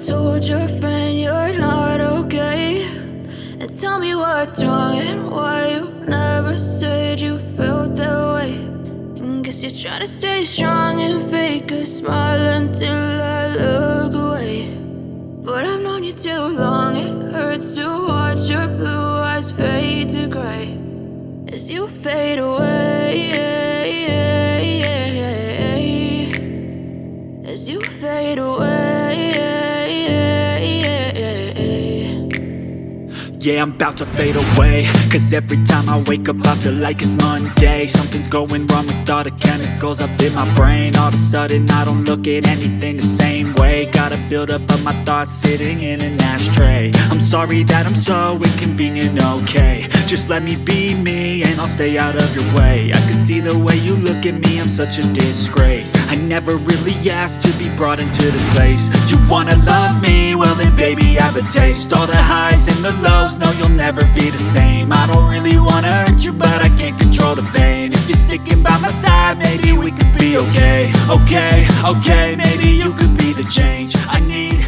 told your friend you're not okay, and tell me what's wrong and why you never said you felt that way. And guess you're trying to stay strong and fake a smile until I look away. But I've known you too long, it hurts to watch your blue eyes fade to gray as you fade away, as you fade away. Yeah, I'm about to fade away, cause every time I wake up I feel like it's Monday. Something's going wrong with all the chemicals up in my brain. All of a sudden I don't look at anything the same way. Gotta build up of my thoughts sitting in an ashtray. I'm sorry that I'm so inconvenient, okay. Just let me be me and I'll stay out of your way. I can see the way you look at me, I'm such a disgrace. I never really asked to be brought into this place. You wanna love me? Well then baby I have a taste. All the highs and the lows, no you'll never be the same. I don't really wanna hurt you but I can't control the pain. If you're sticking by my side maybe we could be okay. Okay, maybe you could be the change I need.